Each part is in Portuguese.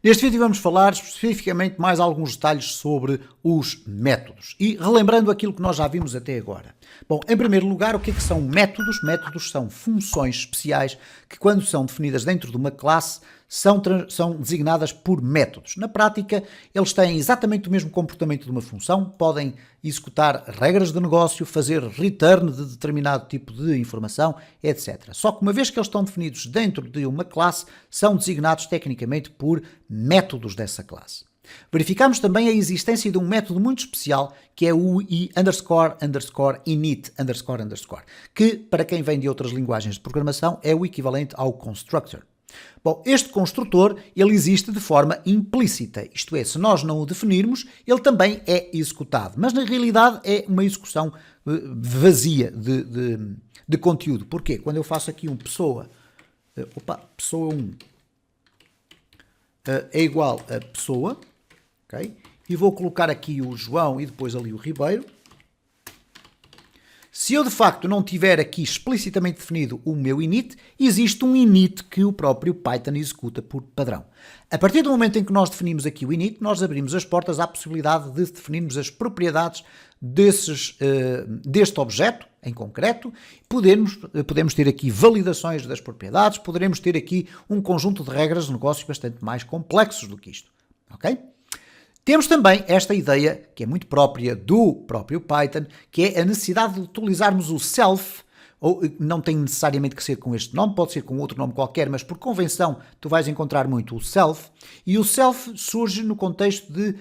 Neste vídeo vamos falar especificamente mais alguns detalhes sobre os métodos e relembrando aquilo que nós já vimos até agora. Bom, em primeiro lugar, o que é que são métodos? Métodos são funções especiais que, quando são definidas dentro de uma classe, são designadas por métodos. Na prática, eles têm exatamente o mesmo comportamento de uma função, podem executar regras de negócio, fazer return de determinado tipo de informação, etc. Só que uma vez que eles estão definidos dentro de uma classe, são designados tecnicamente por métodos dessa classe. Verificamos também a existência de um método muito especial que é o init, que, para quem vem de outras linguagens de programação, é o equivalente ao constructor. Bom, este construtor, ele existe de forma implícita, isto é, se nós não o definirmos, ele também é executado, mas na realidade é uma execução vazia de conteúdo. Porquê? Quando eu faço aqui um pessoa 1 é igual a pessoa, ok? E vou colocar aqui o João e depois ali o Ribeiro. Se eu de facto não tiver aqui explicitamente definido o meu init, existe um init que o próprio Python executa por padrão. A partir do momento em que nós definimos aqui o init, nós abrimos as portas à possibilidade de definirmos as propriedades deste objeto em concreto. Podemos ter aqui validações das propriedades, poderemos ter aqui um conjunto de regras de negócio bastante mais complexos do que isto. Ok? Temos também esta ideia, que é muito própria do próprio Python, que é a necessidade de utilizarmos o self, ou não tem necessariamente que ser com este nome, pode ser com outro nome qualquer, mas por convenção tu vais encontrar muito o self, e o self surge no contexto de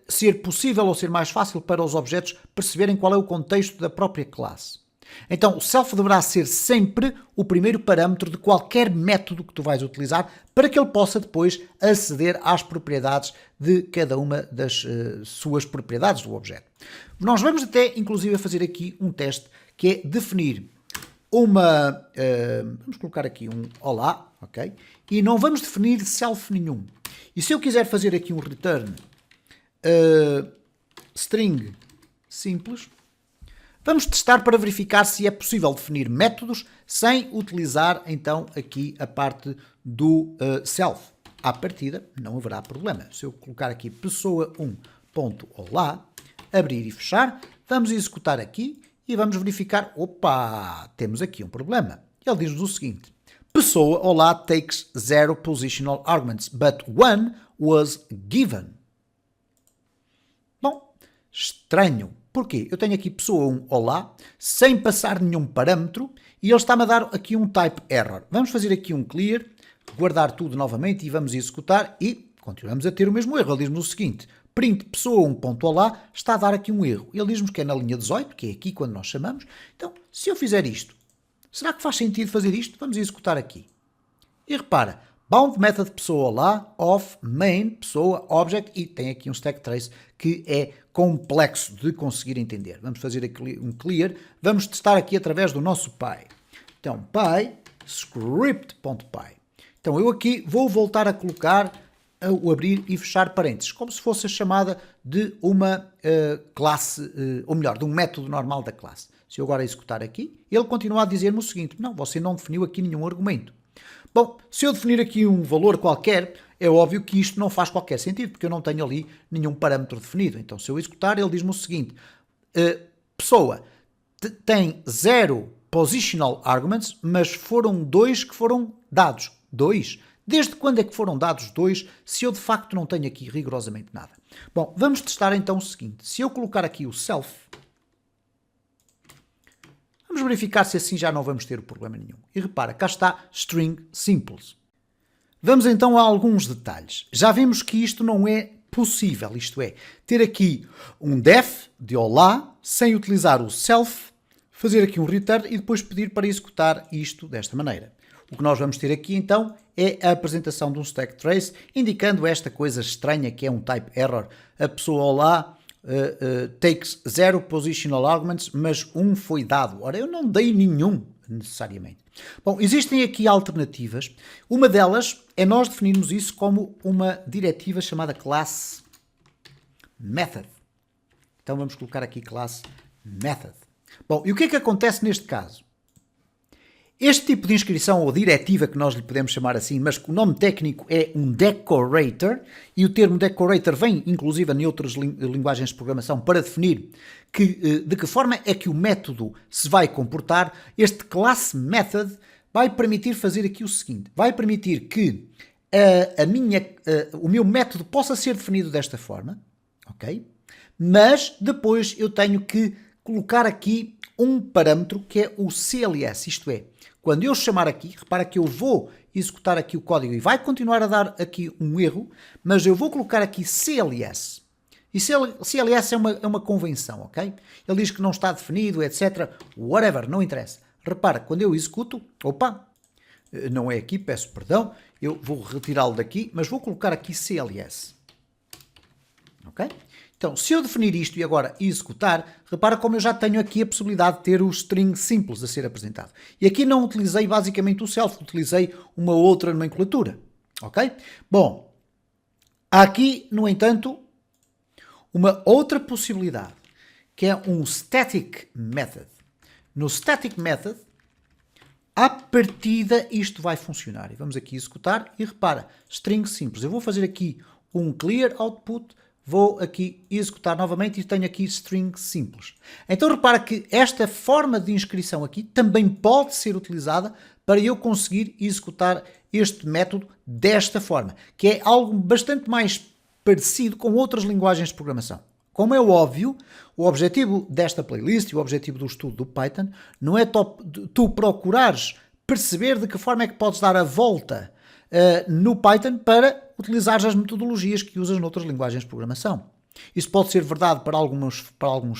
ser possível ou ser mais fácil para os objetos perceberem qual é o contexto da própria classe. Então, o self deverá ser sempre o primeiro parâmetro de qualquer método que tu vais utilizar para que ele possa depois aceder às propriedades de cada uma das suas propriedades do objeto. Nós vamos até, inclusive, fazer aqui um teste que é definir vamos colocar aqui um olá, ok? E não vamos definir self nenhum. E se eu quiser fazer aqui um return string simples, vamos testar para verificar se é possível definir métodos sem utilizar então aqui a parte do self. À partida não haverá problema. Se eu colocar aqui pessoa1.olá, abrir e fechar, vamos executar aqui e vamos verificar, temos aqui um problema. Ele diz-nos o seguinte: pessoa olá takes 0 positional arguments, but 1 was given. Bom, estranho. Porquê? Eu tenho aqui pessoa 1 olá, sem passar nenhum parâmetro, e ele está-me a dar aqui um type error. Vamos fazer aqui um clear, guardar tudo novamente e vamos executar e continuamos a ter o mesmo erro. Ele diz-nos o seguinte: print pessoa 1.olá está a dar aqui um erro. Ele diz-nos que é na linha 18, que é aqui quando nós chamamos. Então, se eu fizer isto, será que faz sentido fazer isto? Vamos executar aqui. E repara, bound method pessoa olá, of main pessoa object, e tem aqui um stack trace que é complexo de conseguir entender. Vamos fazer aqui um clear, vamos testar aqui através do nosso py. Então, py script.py. Então, eu aqui vou voltar a colocar o abrir e fechar parênteses, como se fosse a chamada de uma classe, ou melhor, de um método normal da classe. Se eu agora executar aqui, ele continua a dizer-me o seguinte: não, você não definiu aqui nenhum argumento. Bom, se eu definir aqui um valor qualquer, é óbvio que isto não faz qualquer sentido, porque eu não tenho ali nenhum parâmetro definido. Então, se eu executar, ele diz-me o seguinte: pessoa tem 0 positional arguments, mas foram 2 que foram dados. 2? Desde quando é que foram dados 2, se eu de facto não tenho aqui rigorosamente nada? Bom, vamos testar então o seguinte: se eu colocar aqui o self, vamos verificar se assim já não vamos ter problema nenhum. E repara, cá está string simples. Vamos então a alguns detalhes. Já vimos que isto não é possível, isto é, ter aqui um def de olá, sem utilizar o self, fazer aqui um return e depois pedir para executar isto desta maneira. O que nós vamos ter aqui então é a apresentação de um stack trace, indicando esta coisa estranha que é um type error. A pessoa olá takes 0 positional arguments, mas 1 foi dado. Ora, eu não dei nenhum, necessariamente. Bom, existem aqui alternativas. Uma delas é nós definirmos isso como uma diretiva chamada class method. Então vamos colocar aqui class method. Bom, e o que é que acontece neste caso? Este tipo de inscrição ou diretiva, que nós lhe podemos chamar assim, mas que o nome técnico é um decorator, e o termo decorator vem inclusive em outras linguagens de programação para definir de que forma é que o método se vai comportar. Este class method vai permitir fazer aqui o seguinte, vai permitir que o meu método possa ser definido desta forma, ok? Mas depois eu tenho que colocar aqui um parâmetro que é o CLS, isto é, quando eu chamar aqui, repara que eu vou executar aqui o código e vai continuar a dar aqui um erro, mas eu vou colocar aqui CLS. E CLS é uma convenção, ok? Ele diz que não está definido, etc. Whatever, não interessa. Repara, quando eu executo, opa, não é aqui, peço perdão, eu vou retirá-lo daqui, mas vou colocar aqui CLS. Ok? Então, se eu definir isto e agora executar, repara como eu já tenho aqui a possibilidade de ter o string simples a ser apresentado. E aqui não utilizei basicamente o self, utilizei uma outra nomenclatura. Ok? Bom, há aqui, no entanto, uma outra possibilidade, que é um static method. No static method, à partida isto vai funcionar. E vamos aqui executar e repara, string simples. Eu vou fazer aqui um clear output, vou aqui executar novamente e tenho aqui string simples. Então repara que esta forma de inscrição aqui também pode ser utilizada para eu conseguir executar este método desta forma, que é algo bastante mais parecido com outras linguagens de programação. Como é óbvio, o objetivo desta playlist e o objetivo do estudo do Python não é tu procurares perceber de que forma é que podes dar a volta no Python para utilizar as metodologias que usas noutras linguagens de programação. Isso pode ser verdade para alguns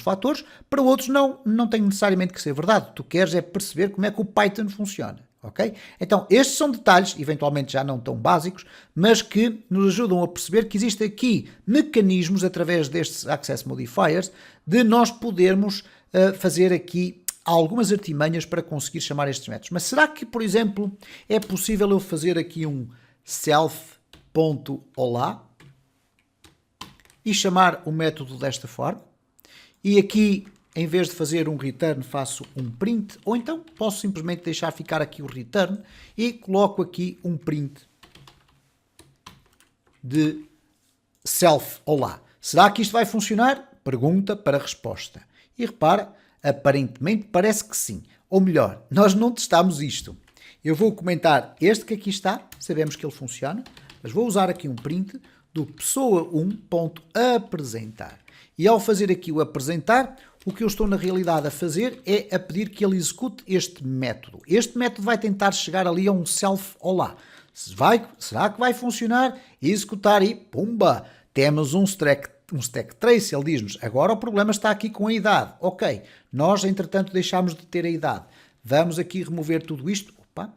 fatores, para outros não tem necessariamente que ser verdade. Tu queres é perceber como é que o Python funciona. Okay? Então, estes são detalhes, eventualmente já não tão básicos, mas que nos ajudam a perceber que existem aqui mecanismos, através destes Access Modifiers, de nós podermos fazer aqui algumas artimanhas para conseguir chamar estes métodos. Mas será que, por exemplo, é possível eu fazer aqui um self.olá e chamar o método desta forma? E aqui, em vez de fazer um return, faço um print, ou então posso simplesmente deixar ficar aqui o return e coloco aqui um print de self.olá. Será que isto vai funcionar? Pergunta para resposta. E repara, aparentemente parece que sim. Ou melhor, nós não testámos isto. Eu vou comentar este que aqui está, sabemos que ele funciona, mas vou usar aqui um print do pessoa1.apresentar. E ao fazer aqui o apresentar, o que eu estou na realidade a fazer é a pedir que ele execute este método. Este método vai tentar chegar ali a um self-olá. Será que vai funcionar? Executar e pumba! Temos um stack trace. Ele diz-nos, agora o problema está aqui com a idade. Ok, nós entretanto deixámos de ter a idade. Vamos aqui remover tudo isto. Opa,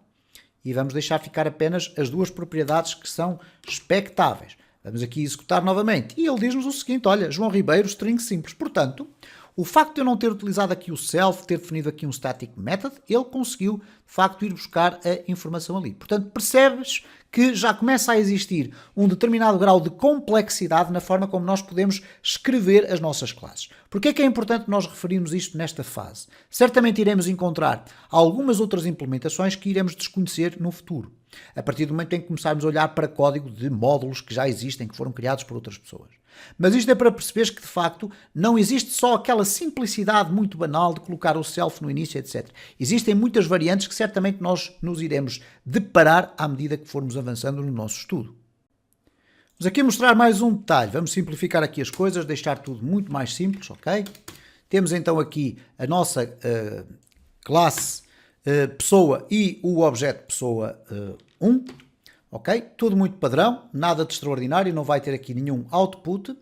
e vamos deixar ficar apenas as duas propriedades que são expectáveis. Vamos aqui executar novamente. E ele diz-nos o seguinte, olha, João Ribeiro, string simples. Portanto, o facto de eu não ter utilizado aqui o self, ter definido aqui um static method, ele conseguiu, de facto, ir buscar a informação ali. Portanto, percebes que já começa a existir um determinado grau de complexidade na forma como nós podemos escrever as nossas classes. Porquê é que é importante nós referirmos isto nesta fase? Certamente iremos encontrar algumas outras implementações que iremos desconhecer no futuro, a partir do momento em que começarmos a olhar para código de módulos que já existem, que foram criados por outras pessoas. Mas isto é para perceberes que, de facto, não existe só aquela simplicidade muito banal de colocar o self no início, etc. Existem muitas variantes que certamente nós nos iremos deparar à medida que formos avançando no nosso estudo. Vamos aqui mostrar mais um detalhe. Vamos simplificar aqui as coisas, deixar tudo muito mais simples, ok? Temos então aqui a nossa classe pessoa e o objeto pessoa 1. Ok? Tudo muito padrão, nada de extraordinário, não vai ter aqui nenhum output.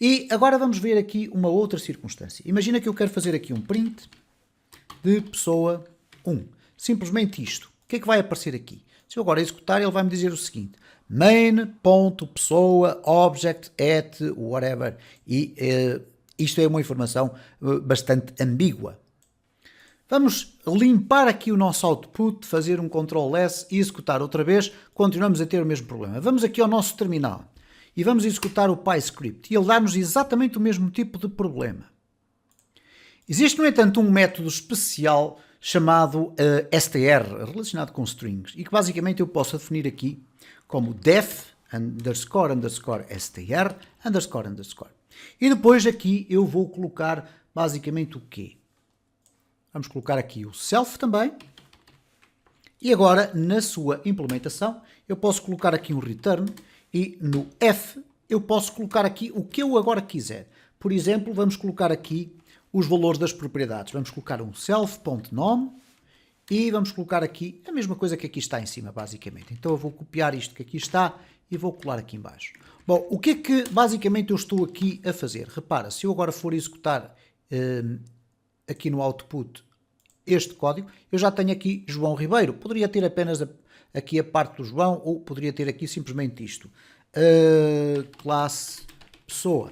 E agora vamos ver aqui uma outra circunstância. Imagina que eu quero fazer aqui um print de pessoa 1. Simplesmente isto. O que é que vai aparecer aqui? Se eu agora executar, ele vai me dizer o seguinte. main.pessoa object at whatever. E isto é uma informação bastante ambígua. Vamos limpar aqui o nosso output, fazer um Ctrl S e executar outra vez, continuamos a ter o mesmo problema. Vamos aqui ao nosso terminal e vamos executar o PyScript e ele dá-nos exatamente o mesmo tipo de problema. Existe, no entanto, um método especial chamado str, relacionado com strings, e que basicamente eu posso definir aqui como def underscore underscore str underscore underscore. E depois aqui eu vou colocar basicamente o quê? Vamos colocar aqui o self também. E agora, na sua implementação, eu posso colocar aqui um return e no F eu posso colocar aqui o que eu agora quiser. Por exemplo, vamos colocar aqui os valores das propriedades. Vamos colocar um self.nome e vamos colocar aqui a mesma coisa que aqui está em cima, basicamente. Então eu vou copiar isto que aqui está e vou colar aqui em baixo. Bom, o que é que basicamente eu estou aqui a fazer? Repara, se eu agora for executar aqui no output este código, eu já tenho aqui João Ribeiro. Poderia ter apenas aqui a parte do João ou poderia ter aqui simplesmente isto. Classe pessoa.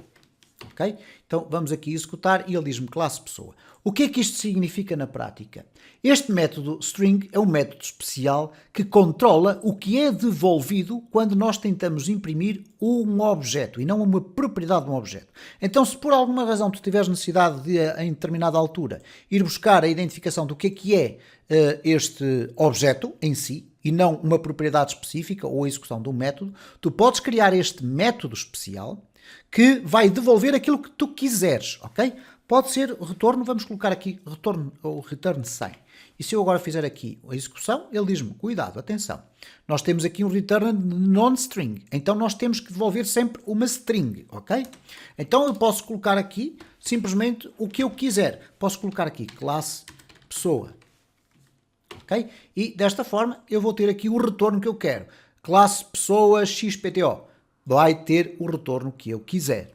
Ok? Então vamos aqui executar e ele diz-me classe pessoa. O que é que isto significa na prática? Este método string é um método especial que controla o que é devolvido quando nós tentamos imprimir um objeto e não uma propriedade de um objeto. Então, se por alguma razão tu tiveres necessidade de, em determinada altura, ir buscar a identificação do que é este objeto em si, e não uma propriedade específica ou a execução de um método, tu podes criar este método especial que vai devolver aquilo que tu quiseres, ok? Pode ser retorno, vamos colocar aqui retorno ou return 100. E se eu agora fizer aqui a execução, ele diz-me, cuidado, atenção, nós temos aqui um return non-string, então nós temos que devolver sempre uma string, ok? Então eu posso colocar aqui simplesmente o que eu quiser. Posso colocar aqui classe pessoa, ok? E desta forma eu vou ter aqui o retorno que eu quero. Classe pessoa xpto. Vai ter o retorno que eu quiser.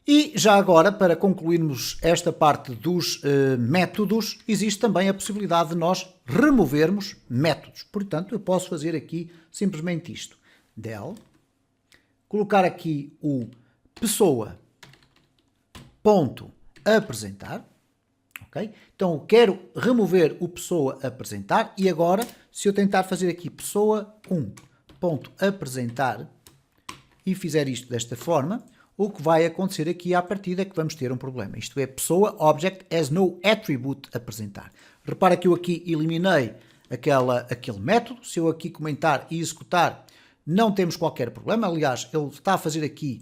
E já agora, para concluirmos esta parte dos métodos, existe também a possibilidade de nós removermos métodos. Portanto, eu posso fazer aqui simplesmente isto. Del, colocar aqui o pessoa.apresentar. Okay? Então, eu quero remover o pessoa apresentar e agora, se eu tentar fazer aqui pessoa1.apresentar e fizer isto desta forma, o que vai acontecer aqui à partida é que vamos ter um problema. Isto é, pessoa object has no attribute apresentar. Repara que eu aqui eliminei aquele método. Se eu aqui comentar e executar, não temos qualquer problema. Aliás, ele está a fazer aqui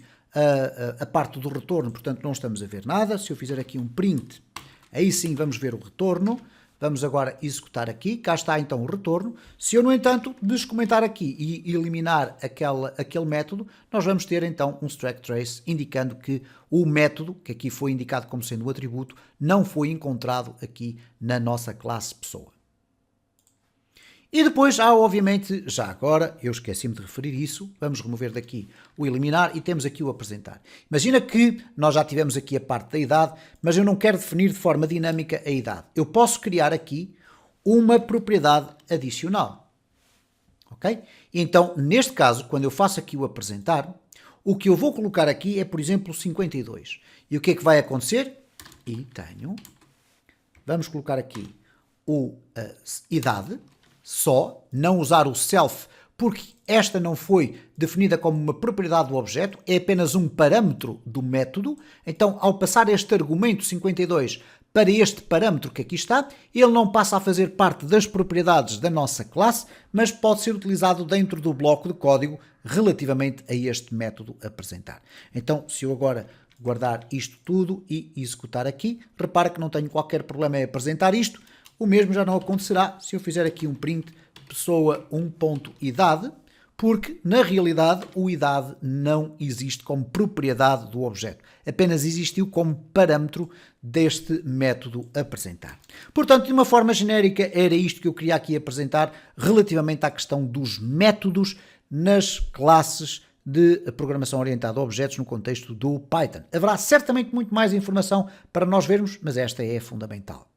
a parte do retorno, portanto não estamos a ver nada. Se eu fizer aqui um print, aí sim vamos ver o retorno. Vamos agora executar aqui, cá está então o retorno. Se eu, no entanto, descomentar aqui e eliminar aquele método, nós vamos ter então um stack trace indicando que o método, que aqui foi indicado como sendo o atributo, não foi encontrado aqui na nossa classe pessoa. E depois há, obviamente, já agora, eu esqueci-me de referir isso, vamos remover daqui o eliminar e temos aqui o apresentar. Imagina que nós já tivemos aqui a parte da idade, mas eu não quero definir de forma dinâmica a idade. Eu posso criar aqui uma propriedade adicional. Ok? E então, neste caso, quando eu faço aqui o apresentar, o que eu vou colocar aqui é, por exemplo, 52. E o que é que vai acontecer? E tenho, vamos colocar aqui a idade, só, não usar o self, porque esta não foi definida como uma propriedade do objeto, é apenas um parâmetro do método. Então, ao passar este argumento 52 para este parâmetro que aqui está, ele não passa a fazer parte das propriedades da nossa classe, mas pode ser utilizado dentro do bloco de código relativamente a este método apresentar. Então, se eu agora guardar isto tudo e executar aqui, repara que não tenho qualquer problema em apresentar isto. O mesmo já não acontecerá se eu fizer aqui um print pessoa 1.idade, porque na realidade o idade não existe como propriedade do objeto, apenas existiu como parâmetro deste método apresentar. Portanto, de uma forma genérica, era isto que eu queria aqui apresentar relativamente à questão dos métodos nas classes de programação orientada a objetos no contexto do Python. Haverá certamente muito mais informação para nós vermos, mas esta é fundamental.